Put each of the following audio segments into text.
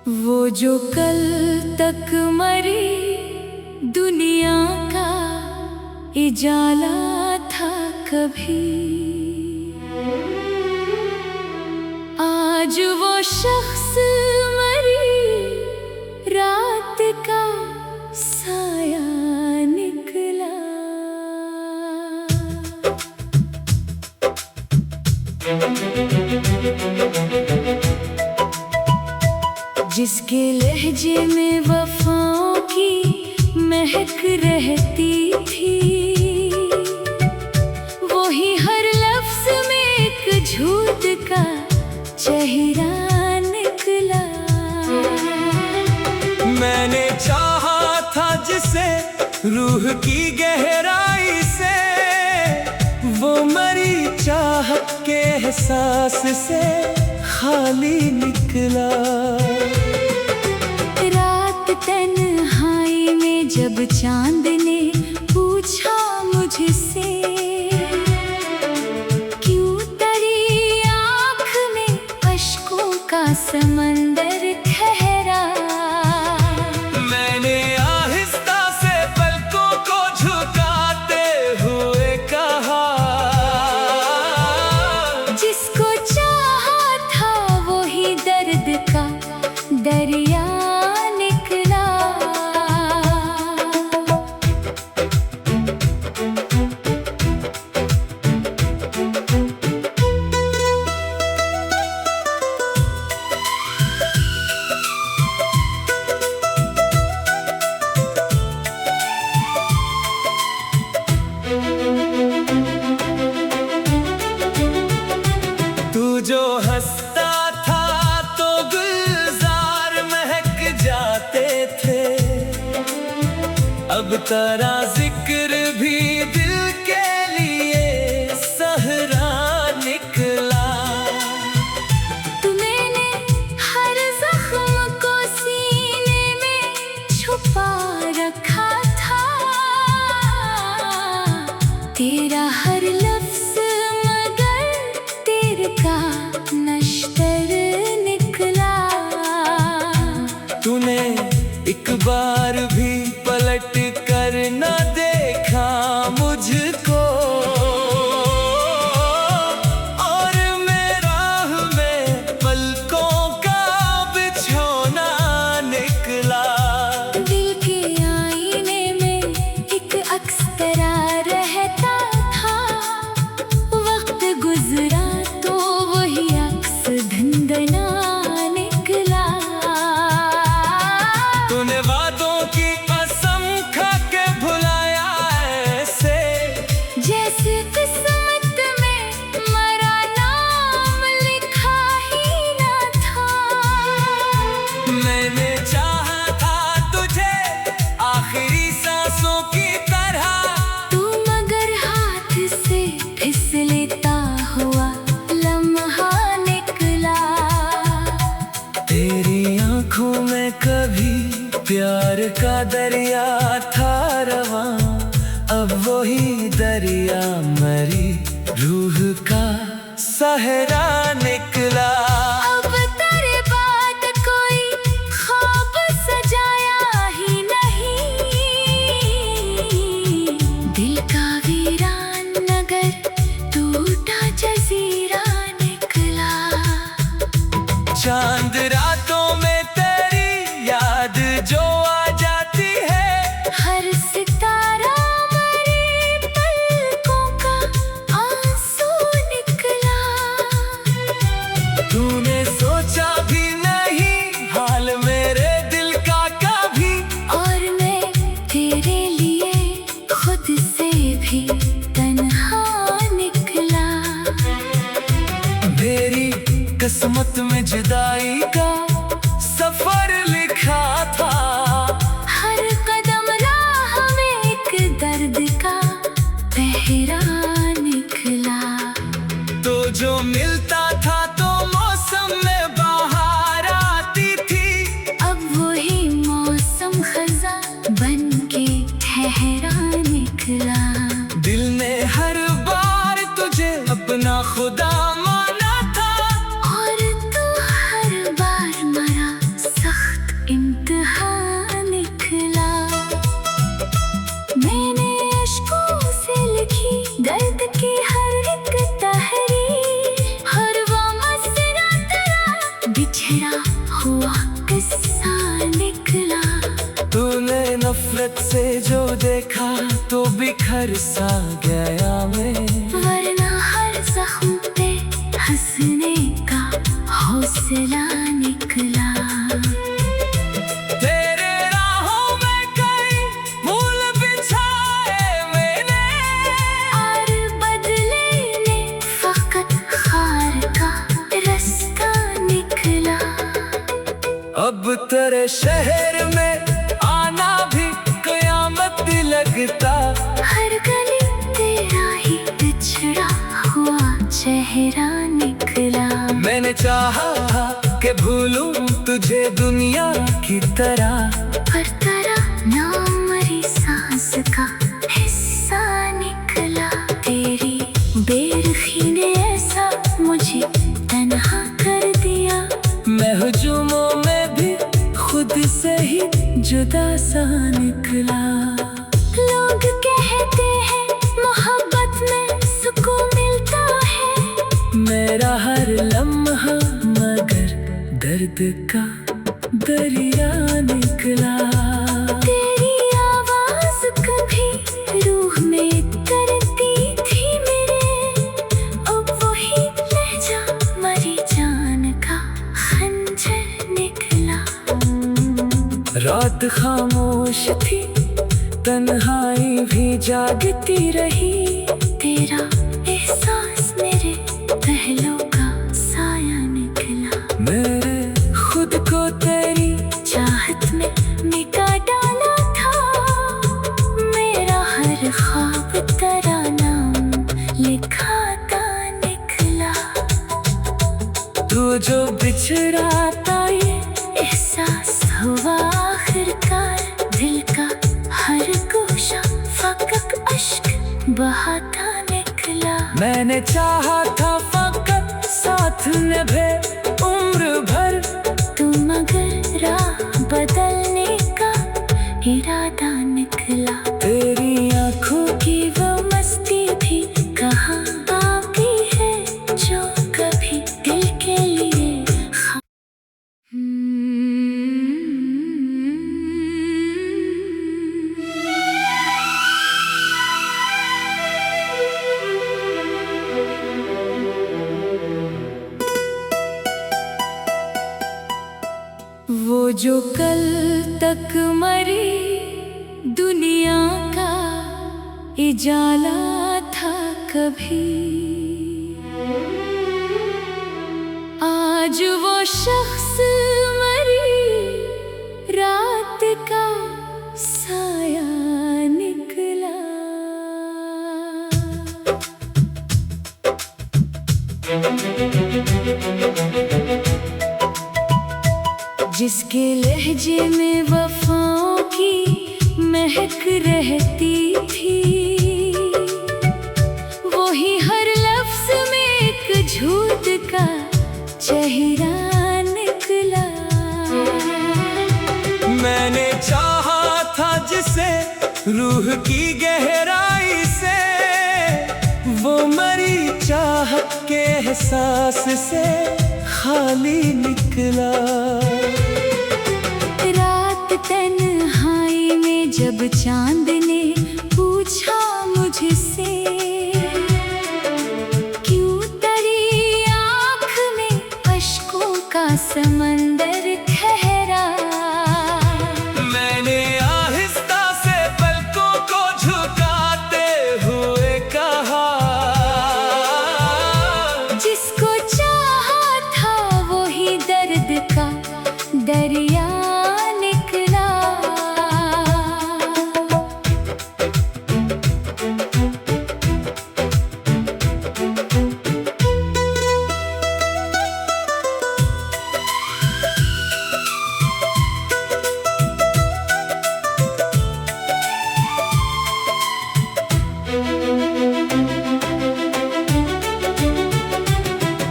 वो जो कल तक मरी दुनिया का उजाला था कभी, आज वो शख्स मरी रात का साया निकला। जिसके लहजे में वफाओं की महक रहती थी, वो ही हर लफ्ज में एक झूठ का चेहरा निकला। मैंने चाहा था जिसे रूह की गहराई से, वो मरी चाहत के एहसास से खाली निकला। रात तन्हाई में जब चांद ने पूछा मुझसे, क्यों तेरी आँख में अश्कों का समंदर ठहरा, मैंने आहिस्ता से पलकों को झुकाते हुए कहा, जिसको चाहा था वो ही दर्द का दरिया निकला। तू जो हंसता था तो गुलजार महक जाते थे, अब तेरा जिक्र भी दिल के लिए सहरा निकला। मैंने हर जख्म को सीने में छुपा रखा था, तेरा हर लफ्ज मगर तेरे का नश्तर निकला। तूने एक बार भी पलट कर न देखा मुझको, और मैं राह में पलकों का बिछोना निकला। दिल के आईने में एक अक्स तेरा रहता था, वक्त गुजरा तो वही अक्स धंधना निकला। तूने वादों की कसम खा के भुलाया ऐसे, जैसे किस्मत में मरा नाम लिखा ही ना था। मैंने चाहा था तुझे आखिरी सांसों की तरह, तू मगर हाथ से फिसलता हुआ लम्हा निकला। तेरी आंखों में कभी प्यार का दरिया था रवां, अब वही दरिया मरी रूह का सहरा निकला। अब तेरे बाद कोई ख्वाब सजाया ही नहीं, दिल का वीरान नगर टूटा जजीरा निकला। चांद रातों में तेरी याद जो आ जाती है, हर सितारा मरे पलकों का आंसू निकला। तूने सोचा भी नहीं हाल मेरे दिल का कभी, और मैं तेरे लिए खुद से भी तन्हा निकला। मेरी किस्मत में जुदाई का बिछड़ा हुआ किस्सा निकला। तूने नफरत से जो देखा तो बिखर सा गया मैं, वरना हर जख्म पे हंसने का हौसला निकला। तेरे राहों में कई फूल बिछाए मैंने, और बदले ने फकत खार का रास्ता निकला। अब तेरे शहर में आना भी कयामत लगता। हर गली तेरा ही बिछड़ा हुआ चेहरा निकला। मैंने चाहा कि भूलूं तुझे दुनिया की तरह, पर तेरा नाम मेरी सांस का हिस्सा निकला। तेरी बेरुखी ने ऐसा मुझे तन्हा कर दिया। मैं हुजूमों में भी खुद से ही जुदा सा निकला। लोग कहते हैं मोहब्बत में सुकून मिलता है, मेरा हर लम्हा मगर दर्द का दरिया निकला। तेरी आवाज कभी रूह में करती थी मेरे, अब वही लहजा मरी जान का खंजर निकला। रात खामोश थी, तन्हाई भी जागती रही। तेरा एहसास मेरे पहलू का साया निकला। मेरे खुद को तेरी चाहत में मिटा डाला था, मेरा हर ख्वाब तेरा नाम लिखाता निकला। तू जो बिछड़ा था ये एहसास हुआ आखिरकार, दिल का हर गोशा फकत अश्क बहाता निकला। मैंने चाहा था फकत साथ निभे उम्र भर, तू मगर राह बदलने का इरादा निकला। तेरी आंखों की वो मस्ती भी कहाँ बाकी है, जो कभी दिल के लिए वो जो कल तक मरी दुनिया का इजाला था कभी, आज वो शख्स मरी रात का साया निकला। जिसके लहजे में वफाओं की महक रहती थी, वही हर लफ्ज में एक झूठ का चेहरा निकला। मैंने चाहा था जिसे रूह की गहराई से, वो मरी चाहत के एहसास से खाली निकला। रात तन्हाई में जब चांद ने पूछा मुझसे, क्यों तेरी आँख में अश्कों का समंदर ठहरा, मैंने आहिस्ता से पलकों को झुकाते हुए कहा, जिसको चाहा था वही दर्द का दरिया निकला।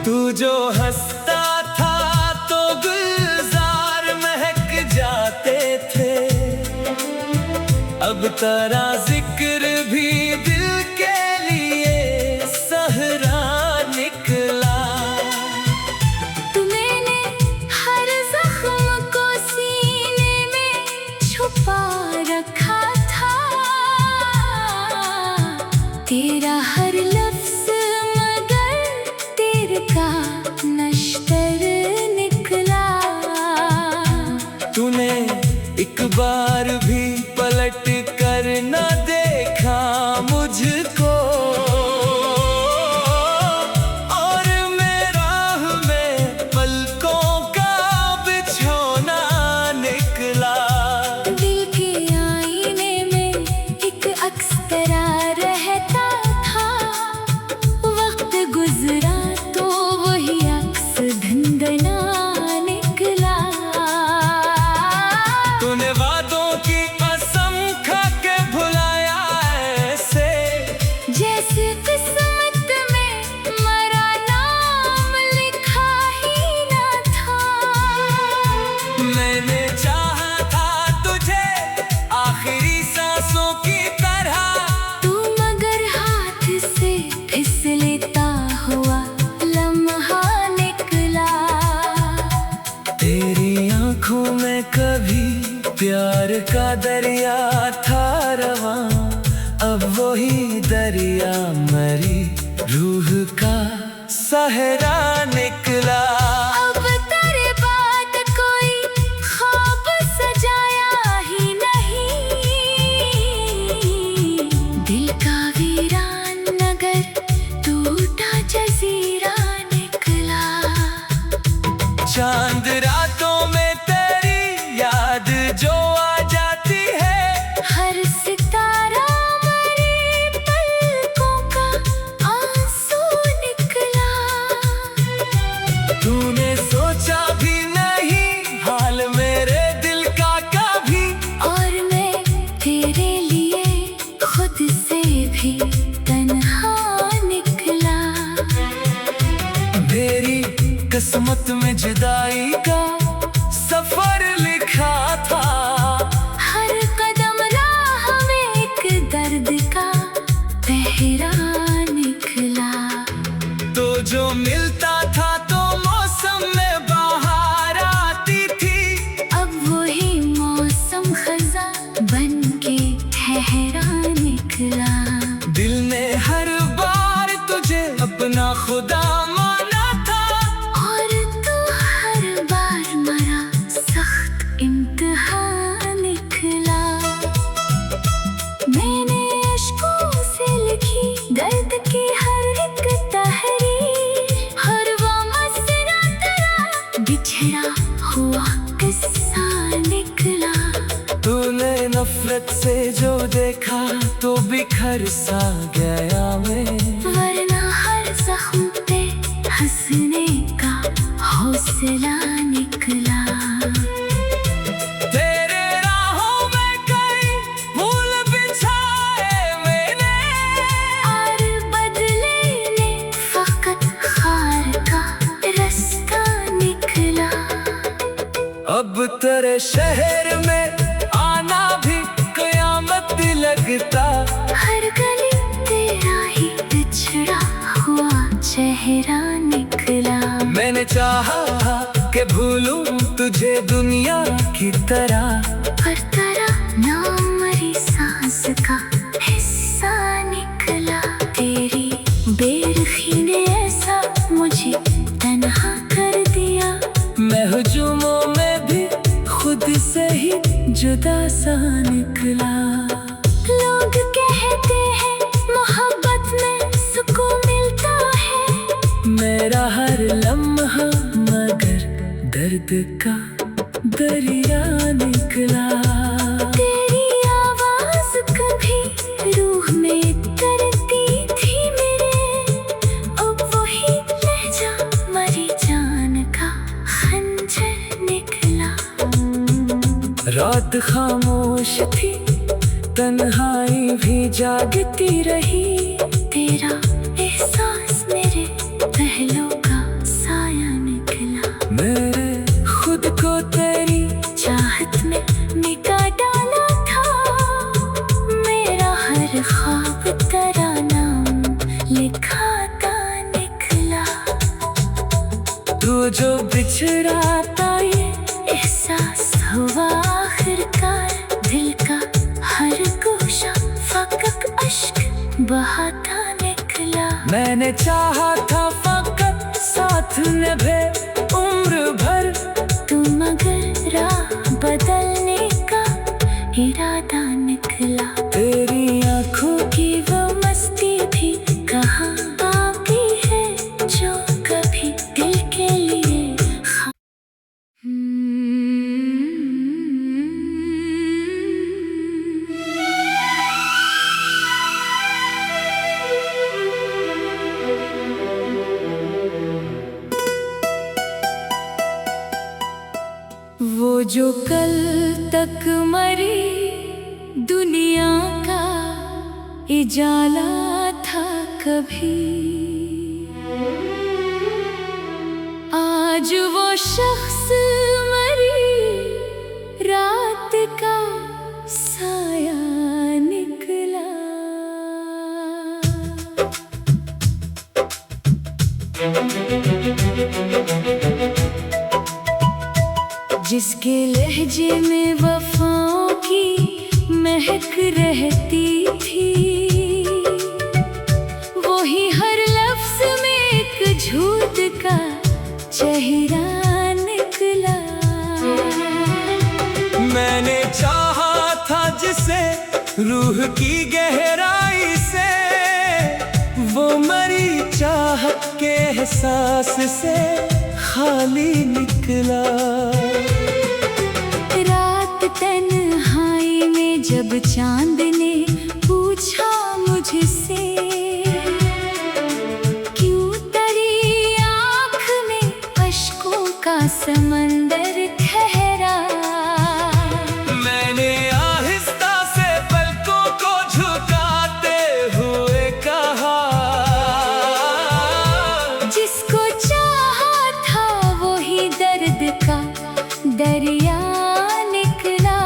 तू जो हंसता था तो गुलजार महक जाते थे, अब तेरा जिक्र भी दिल के लिए सहरा निकला। मैंने तूने एक बार भी पलट कर न देखा मुझको, और मेरा राह में पलकों का बिछोना निकला। दिल के आईने में एक अक्स तेरा रहता था, वक्त गुजरा तो वही अक्स धंधना निकला। तूने वादों की कसम खा के भुलाया ऐसे, जैसे किस्मत में मरा नाम लिखा ही ना था। मैंने चाहा था तुझे आखिरी सांसों की तरह, तू मगर हाथ से फिसलता हुआ लम्हा निकला। तेरी आंखों में कभी प्यार का दरिया था रवां, अब वही दरिया मरी रूह का सहरा निकला। अब तेरे बाद कोई ख्वाब सजाया ही नहीं, दिल का वीरान नगर टूटा जजीरा निकला। चांद रातों में तेरी याद जो आ जाती है, हर सितारा मरे पलकों का आंसू निकला। तूने सोचा भी नहीं हाल मेरे दिल का कभी, और मैं तेरे लिए खुद से भी तन्हा निकला। मेरी किस्मत में जुदाई का सफर लिखा था, हर कदम राह में एक दर्द का पहरा निकला। तो जो मिलता था तो मौसम में बाहर आती थी, अब वही मौसम खजा बन के ठहरा निकला। दिल ने हर बार तुझे अपना खुदा माना था, और तू हर बार मरा सख्त इम्तिहान निकला। मैंने अश्कों से लिखी दर्द की हर एक तहरीर, हर वो मसरा तेरा बिछड़ा हुआ किस्सा निकला। तूने नफरत से जो देखा तो बिखर सा गया मैं, वरना हर जख्म पे हंसने का हौसला निकला। तेरे राहों में कई फूल बिछाए मैंने, और बदले ने फकत खार का रास्ता निकला। अब तेरे शहर में आना भी कयामत लगता, हर गली तेरा ही बिछड़ा हुआ चेहरा निकला। मैंने चाहा कि भूलूं तुझे दुनिया की तरह, पर तेरा नाम मरी सांस का हिस्सा निकला। तेरी बेरुखी ने ऐसा मुझे तन्हा कर दिया, मैं हुजूमों में भी खुद से ही जुदा सा निकला। लोग कहते हैं मोहब्बत में सुकून मिलता है, मेरा हर लम्हा मगर दर्द का दरिया निकला। तेरी आवाज कभी रूह में करती थी मेरे, अब वही लहजा मरी जान का खंजर निकला। रात खामोश थी, तन्हाई भी जागती रही, तेरा एहसास मेरे पहलू का साया निकला। मेरे खुद को तेरी चाहत में मिटा डाला था, मेरा हर ख्वाब तेरा नाम लिखा था निकला। तू जो बिछड़ा था ये एहसास हुआ आखिरकार, दिल का हर गोशा फकक अश्क बहाता निकला। मैंने चाहा था फकत साथ निभे उम्र भर, तू मगर राह वो जो कल तक मरी दुनिया का उजाला था कभी, आज वो शख्स मरी रात का साया निकला। जिसके लहजे में वफाओं की महक रहती थी, वही हर लफ्ज में एक झूठ का चेहरा निकला। मैंने चाहा था जिसे रूह की गहराई से, वो मरी चाहत के एहसास से खाली निकला। रात तन्हाई में जब चांद ने पूछा मुझसे, क्यों तेरी आँख में अश्कों का समंदर ठहरा, मैंने आहिस्ता से पलकों को झुकाते हुए कहा, जिसको चाहा था वही दर्द का दरिया निकला।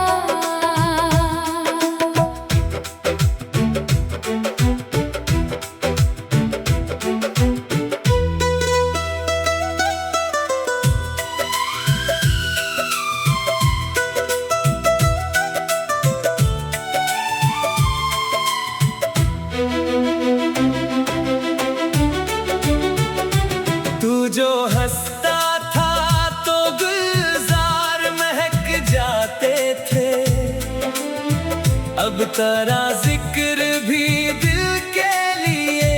तू जो हंसता था तो गुलजार महक जाते थे, अब तेरा जिक्र भी दिल के लिए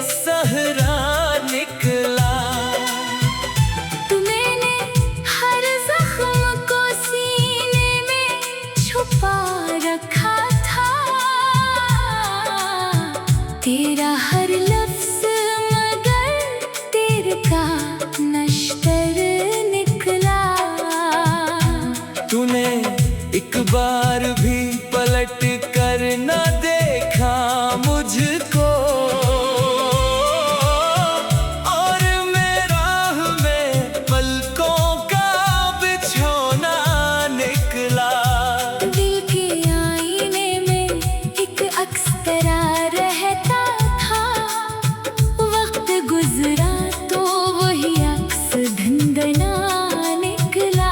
सहरा निकला। मैंने हर जख्म को सीने में छुपा रखा था, तेरा हर लफ्ज मगर तेरे का नश्तर निकला। तूने एक बार भी पलट कर न देखा मुझको, और मेरा में पलकों का बिछोना निकला। दिल के आईने में एक अक्स तेरा रहता था, वक्त गुजरा तो वही अक्स धुंधला निकला।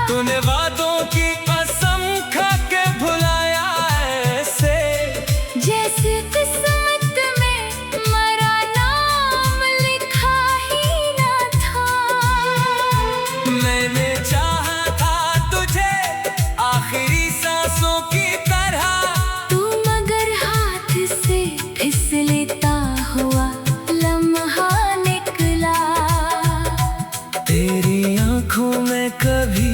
तूने वादों की कसम खा के भुलाया ऐसे, जैसे किस्मत में मरा नाम लिखा ही ना था। मैंने चाहा था तुझे आखिरी सांसों की तरह, तू मगर हाथ से फिसलता हुआ लम्हा निकला। तेरी आंखों में कभी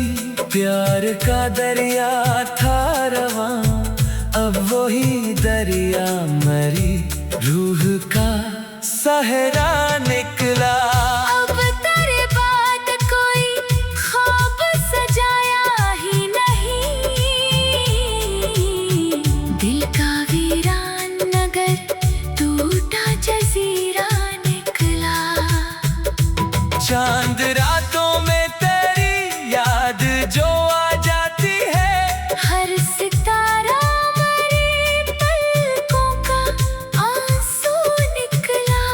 प्यार का दरिया था रवां, अब वही दरिया मरी रूह का सहरा निकला। अब तेरे बाद कोई ख्वाब सजाया ही नहीं, दिल का वीरान नगर टूटा जजीरा निकला। चांद रातों में तेरी याद जो आ जाती है, हर सितारा मरे पलकों का आंसू निकला।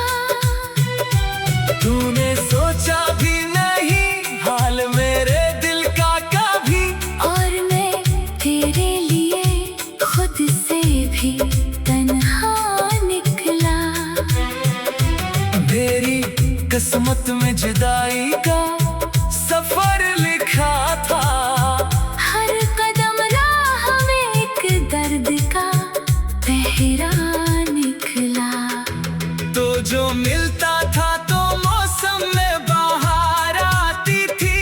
तूने सोचा भी नहीं हाल मेरे दिल का कभी, और मैं तेरे लिए खुद से भी तन्हा निकला। मेरी किस्मत में जुदाई का सफर लिखा था, हर कदम राह में एक दर्द का पहरा निकला। तो जो मिलता था तो मौसम में बाहर आती थी,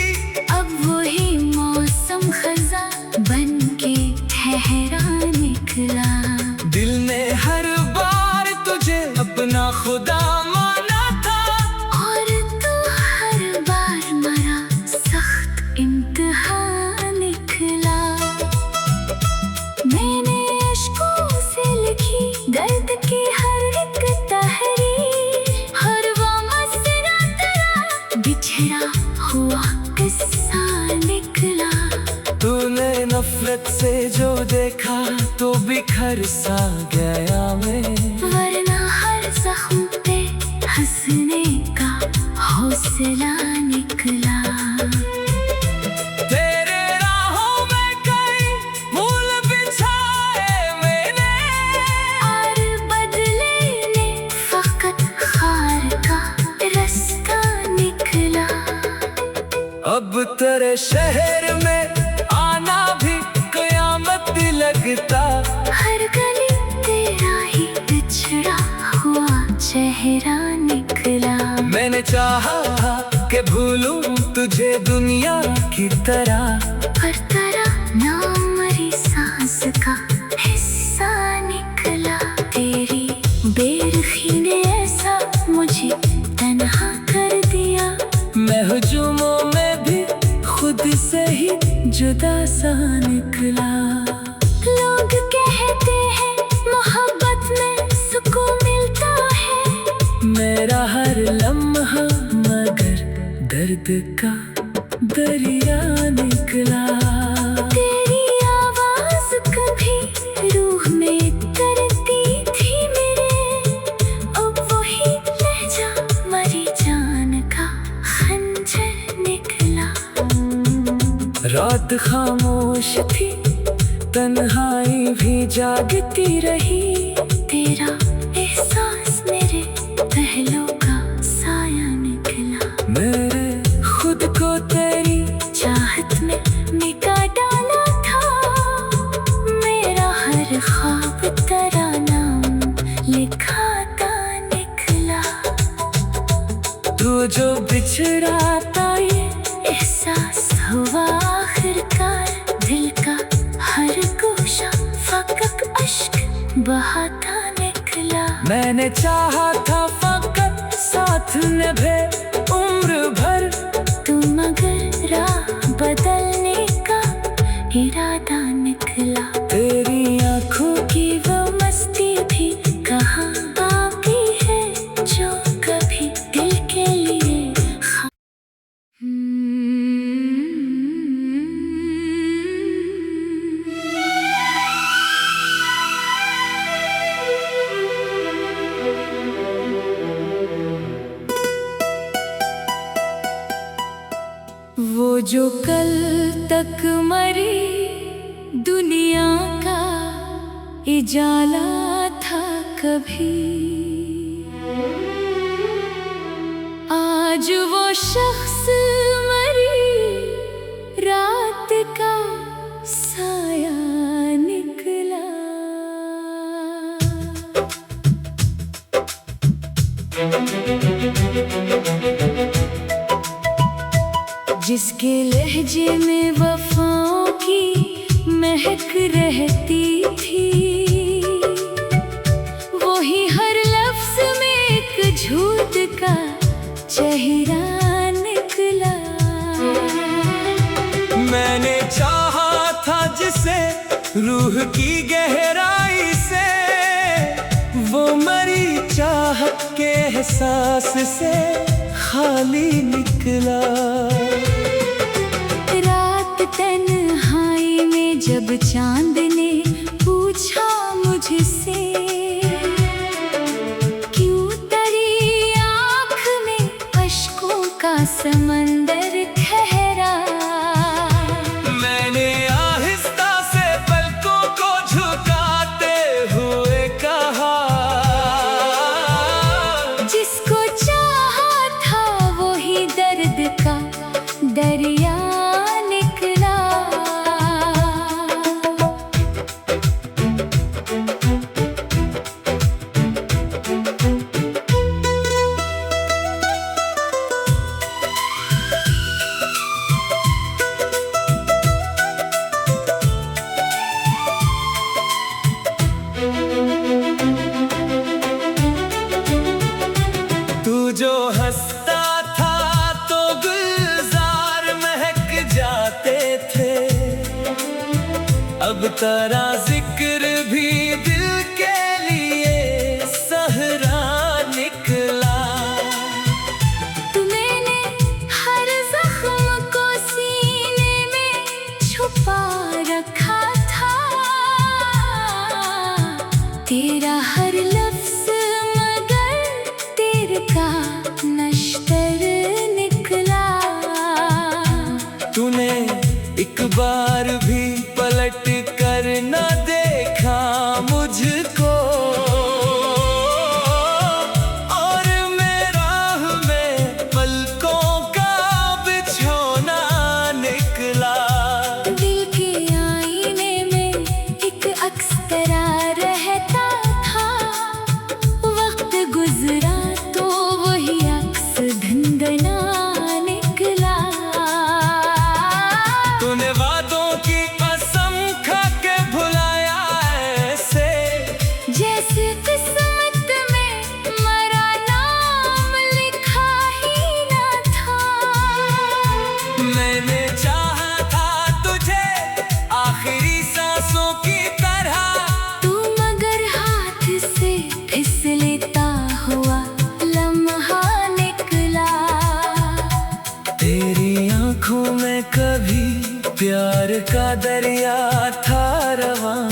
अब वही मौसम खजा बन के ठहरा निकला। दिल ने हर बार तुझे अपना खुदा माना था, और तू हर हुआ किस्सा निकला। तूने नफरत से जो देखा तो बिखर सा गया मैं। वरना हर जख्म पे हंसने का हौसला निकला। तेरे राहों में कई फूल बिछाए मैंने, और बदले में फकत खार का रास्ता निकला। अब तेरे शहर में आना भी कयामत लगता। हर गली तेरा ही बिछड़ा हुआ चेहरा निकला। मैंने चाहा कि भूलूं तुझे दुनिया की तरह, पर तेरा नाम मरी सांस का हिस्सा निकला। तेरी बेरुखी ने ऐसा मुझे तन्हा कर दिया। मैं हुजूमों में भी खुद से ही जुदा सा निकला। लोग कहते हैं मोहब्बत में सुकून मिलता है। मेरा हर लम्हा मगर दर्द का दरिया निकला। तेरी आवाज कभी रूह में करती थी मेरे, अब वही लहजा मरी जान का खंजर निकला। रात खामोश थी, तन्हाई भी जागती रही। तेरा एहसास मेरे पहलू का साया निकला। मेरे खुद को तेरी चाहत में मिटा डाला था। मेरा हर ख्वाब तेरा नाम लिखाता निकला। तू जो बिछड़ाता ये एहसास हुआ आखिरकार। दिल का हर गोशा फकत अश्क बहाता निकला। मैंने चाहा था फकत साथ निभे उम्र भर। तू मगर राह बदलने का इरादा निकला। तेरी आंखों की वो मस्ती भी कहाँ बाकी है जो कभी दिल के लिए वो जो कल तक मरी दुनिया का इजाला था कभी, आज वो शख्स मरी रात का साया निकला। जिसके लहजे में वफाओं की महक रहती थी, वही हर लफ्ज में एक झूठ का चेहरा निकला। मैंने चाहा था जिसे रूह की गहराई से, वो मरी चाहत के एहसास से खाली निकला। रात तन्हाई में जब चांद ने पूछा मुझसे, क्यों तेरी आँख में अश्कों का समंदर ठहरा, मैंने आहिस्ता से पलकों को झुकाते हुए कहा, जिसको चाहा था वही दर्द का दरिया निकला। तू जो हंसता था तो गुलजार महक जाते थे, अब तेरा जिक्र भी दिल के लिए सहरा निकला। मैंने हर जख्म तूने एक बार भी पलट कर न देखा मुझको, और मेरा में पलकों का बिछोना निकला। दिल के आईने में एक अक्स तेरा रहता था, वक्त गुजरा तो वही अक्स धंधना निकला। तूने वादों की कसम खा के भुलाया ऐसे, जैसे किस्मत में मरा नाम लिखा ही ना था। मैंने चाहा था तुझे आखिरी सांसों की तरह, तू मगर हाथ से फिसलता हुआ लम्हा निकला। तेरी आंखों में कभी प्यार का दरिया था रवां,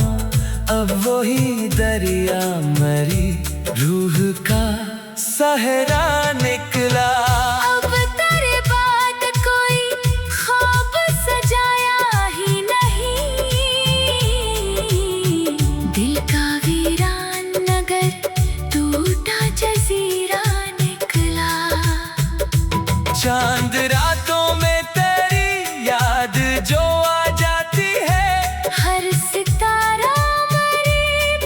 अब वही दरिया मरी रूह का सहरा निकला। अब तेरे बाद कोई ख्वाब सजाया ही नहीं, दिल का वीरान नगर टूटा जजीरा निकला। चांद रातों में तेरी याद जो आ जाती है, हर सितारा मरे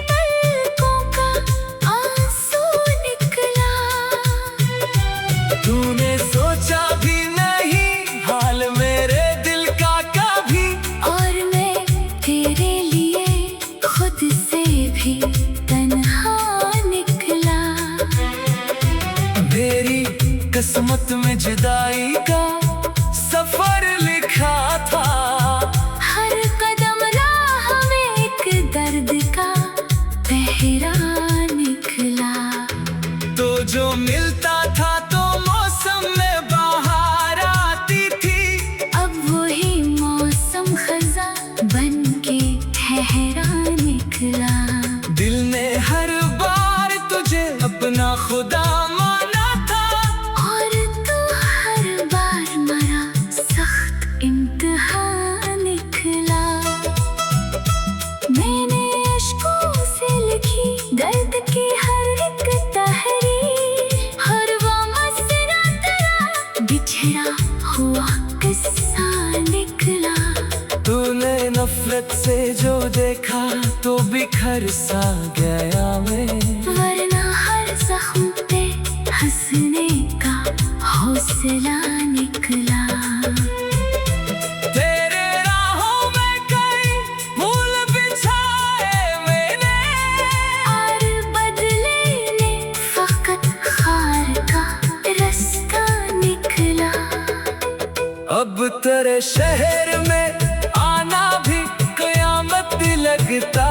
पलकों का आंसू निकला। तूने सोचा भी नहीं हाल मेरे दिल का कभी, और मैं तेरे लिए खुद से भी तन्हा निकला। मेरी किस्मत में जुदाई का सफर लिखा था, हर कदम राह में एक दर्द का पहरा निकला। तो जो मिलता था तो मौसम में बाहर आती थी, अब वही मौसम खजा बन के ठहरा निकला। दिल ने हर बार तुझे अपना खुदा माना था, और तू हर बार मरा सख्त इम्तिहान निकला। मैंने अश्कों से लिखी दर्द की हर एक तहरीर, हर वो मसरा तेरा बिछड़ा हुआ किस्सा निकला। तूने नफरत से जो देखा तो बिखर सा गया मैं, वरना हर जख्म पे हंसने का हौसला निकला। तेरे राहों में कई फूल बिछाए मैंने, और बदले ने फकत खार का रास्ता निकला। अब तेरे शहर में आना भी कयामत लगता,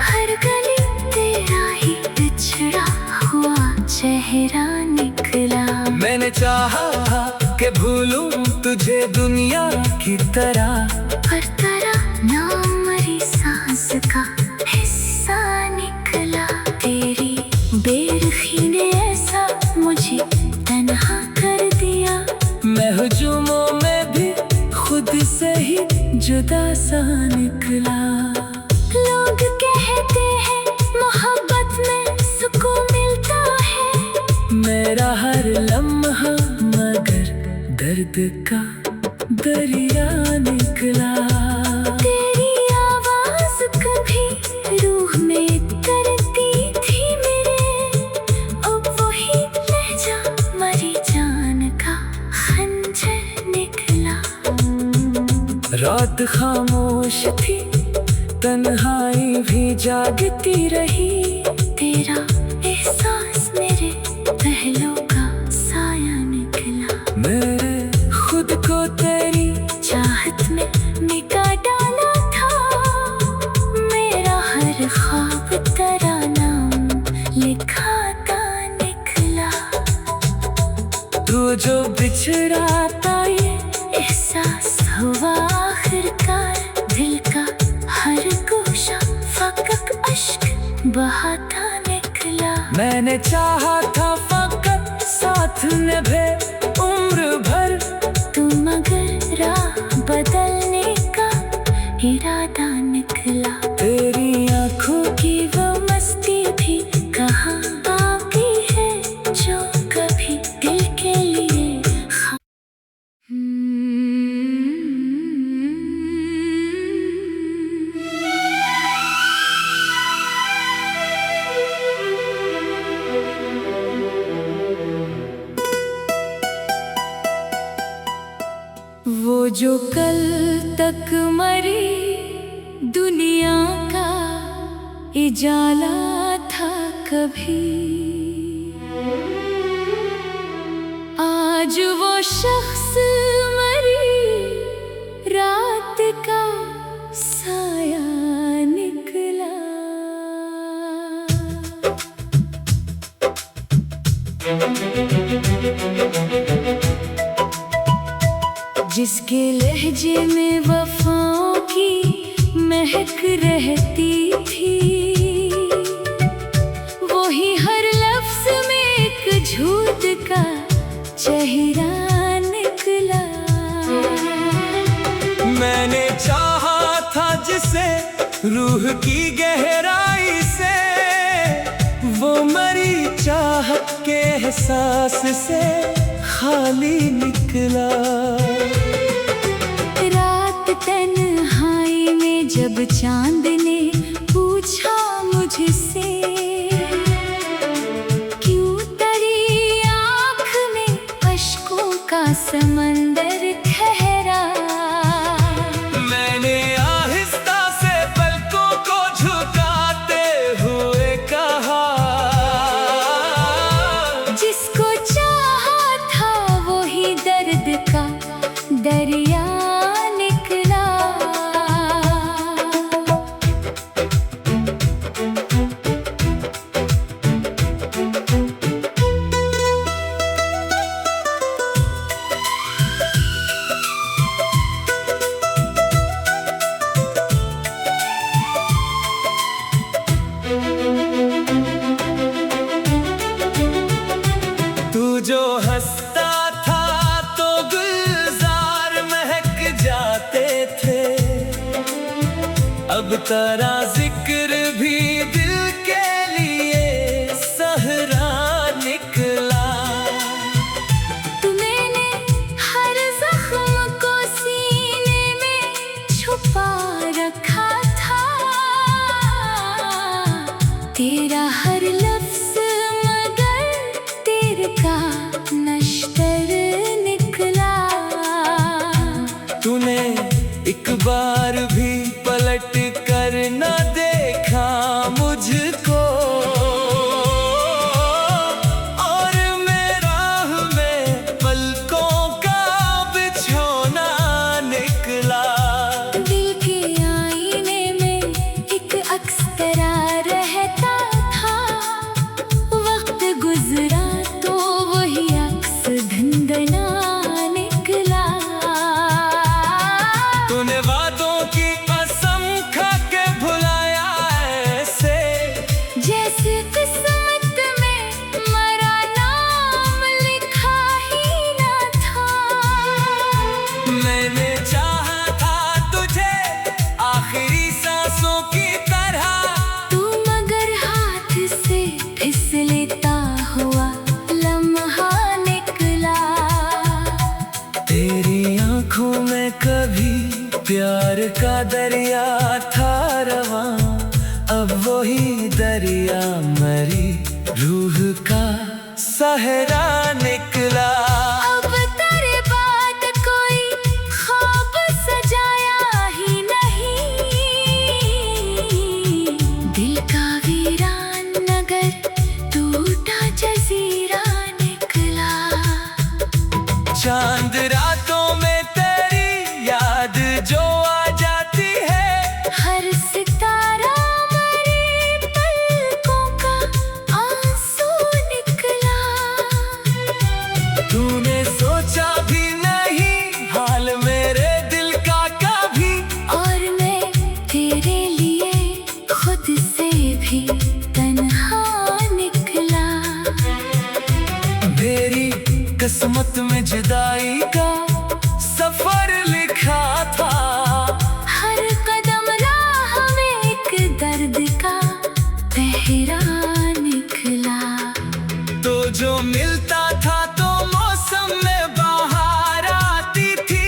हर गली तेरा ही बिछड़ा हुआ चेहरा निकला। मैंने चाहा कि भूलूं तुझे दुनिया की तरह, पर तेरा नाम मरी सांस का हिस्सा निकला। तेरी बेरुखी ने ऐसा मुझे तन्हा कर दिया, मैं हुजूमों में भी खुद से ही जुदा सा निकला। लोग कहते हैं मोहब्बत में सुकून मिलता है, मेरा हर लम्हा मगर दर्द का दरिया निकला। तेरी आवाज कभी रूह में करती थी मेरे, अब वही लहजा मरी जान का खंजर निकला। रात खामोश थी, तन्हाई भी जागती रही, तेरा एहसास मेरे पहलू का साया निकला। मेरे खुद को तेरी चाहत में मिटा डाला था, मेरा हर ख्वाब तेरा नाम लिखा था निकला। तू जो बिछड़ा था ये एहसास हुआ आखिरकार, दिल का हर गोशा फकत अश्क बहाता निकला। मैंने चाहा था फकत साथ निभे उम्र भर, तू मगर राह वो जो कल तक मरी दुनिया का इजाला था कभी, आज वो शख्स मरी रात का साया निकला। जिसके लहजे में वफाओं की महक रहती थी, वही हर लफ्ज में एक झूठ का चेहरा निकला। मैंने चाहा था जिसे रूह की गहराई से, वो मरी चाहत के एहसास से खाली निकला। रात तन्हाई में जब चांद ने पूछा मुझसे, क्यों तेरी आँख में अश्कों का समंदर ठहरा, मैंने आहिस्ता से पलकों को झुकाते हुए कहा, जिसको चाहा था वही दर्द का दरिया निकला। तू जो हंसता था तो गुलजार महक जाते थे, अब तेरा जिक्र भी दिल के लिए सहरा निकला। मैंने हर जख्म को सीने में छुपा रखा था, तेरा हर लफ्ज मगर तेरे का नश्तर निकला। तूने एक बार भी पलट कर न देखा मुझको, और मैं राह में पलकों का बिछोना निकला। दिल के आईने में एक अक्स तेरा रहता था, वक्त गुजरा तो वही अक्स धंधना निकला। तूने वादों की कसम खा के भुलाया ऐसे, जैसे किस्मत में मरा नाम लिखा ही ना था। मैंने चाहा था तुझे आखिरी सांसों की तरह, तू मगर हाथ से फिसलता हुआ लम्हा निकला। तेरी आंखों में कभी प्यार का दरिया था रवां, अब वही दरिया मरी रूह का सहरा निकला। अब तेरे बाद कोई ख्वाब सजाया ही नहीं, दिल का वीरान नगर टूटा जजीरा निकला। चांद रातों में तेरी याद जो आ जाती है, हर सितारा मरे पलकों का आंसू निकला। तूने सोचा भी नहीं हाल मेरे दिल का कभी, और मैं तेरे लिए खुद से भी तन्हा निकला। मेरी किस्मत में जुदाई का सफर लिखा था, हर कदम राह में एक दर्द का पहरा निकला। तो जो मिलता था तो मौसम में बाहर आती थी,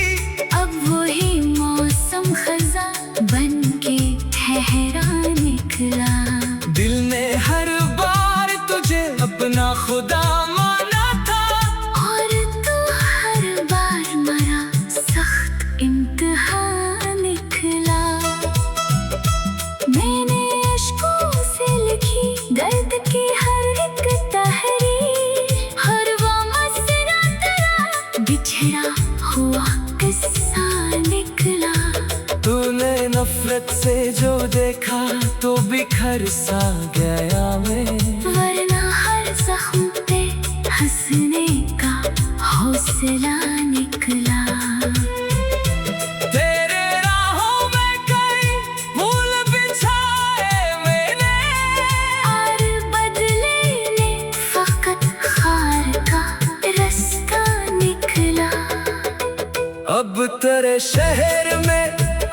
अब वही मौसम खजा बन के ठहरा निकला। दिल ने हर बार तुझे अपना खुदा माना था, और तू हर बार निकला। तूने नफरत से जो देखा तो बिखर सा गया मैं। वरना हर जख्म पे हंसने का हौसला निकला। तेरे राहों में कई फूल बिछाए मैंने, और बदले ने फकत खार का रास्ता निकला। अब तेरे शहर में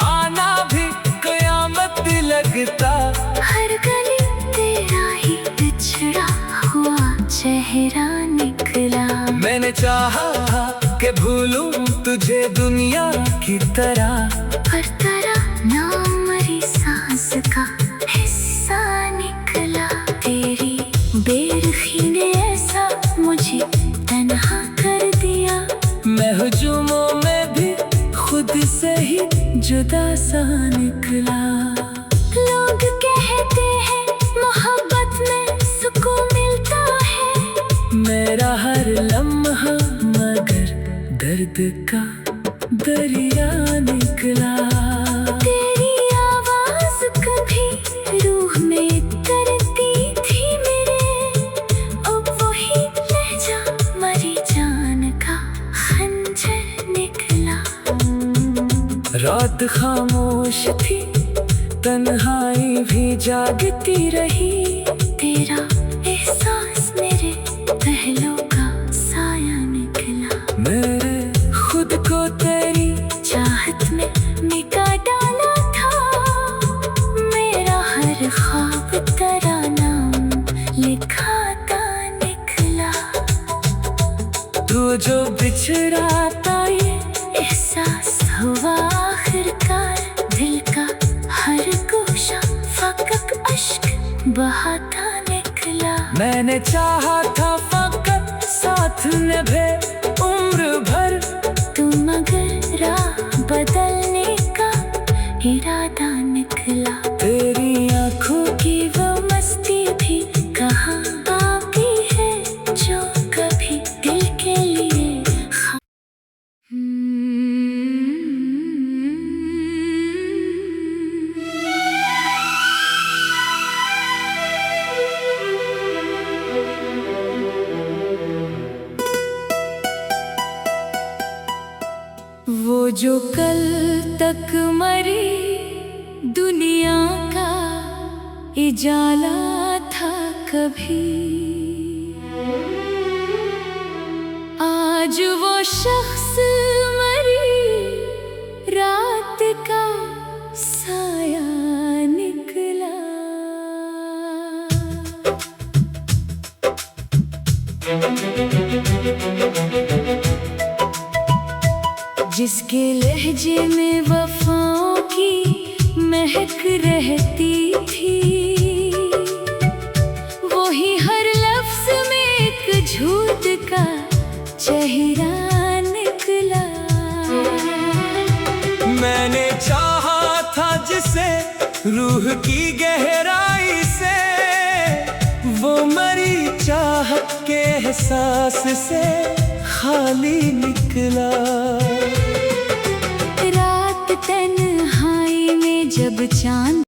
आना भी कयामत लगता। हर गली तेरा ही बिछड़ा हुआ चेहरा निकला। मैंने चाहा कि भूलूं तुझे दुनिया की तरह, पर तेरा नाम मरी सांस का हिस्सा निकला। तेरी बेरुखी ने ऐसा मुझे तन्हा कर दिया। मैं हुजूमों में भी खुद से ही जुदा सा निकला। लोग कहते हैं मोहब्बत में सुकून मिलता है। मेरा हर लम्हा मगर दर्द का दरिया निकला। तेरी आवाज कभी रूह में करती थी मेरे, अब वही लहजा मरी जान का खंजर निकला। रात खामोश थी, तन्हाई भी जागती रही। तेरा एहसास मेरे पहलू का साया निकला। मेरे खुद को तेरी चाहत में मिटा डाला था। मेरा हर ख्वाब तेरा नाम लिखाता निकला। तू जो बिछड़ाता ये एहसास हुआ आखिरकार। दिल का हर गोशा फकक अश्क बहाता निकला। मैंने चाहा था फकत साथ निभे उम्र भर। तू मगर राह बदलने का इरादा निकला। तेरी आंखों की वो मस्ती भी कहाँ बाकी है, जो कभी दिल के लिए वो जो कल तक मरी दुनिया का इजाला था कभी, आज वो शख्स मरी रात का साया निकला। जिसके लहजे में वफाओं की महक रहती थी, वही हर लफ्ज में एक झूठ का चेहरा निकला। मैंने चाहा था जिसे रूह की गहराई से, वो मरी चाहत के एहसास से खाली निकला। रात तन्हाई में जब चांद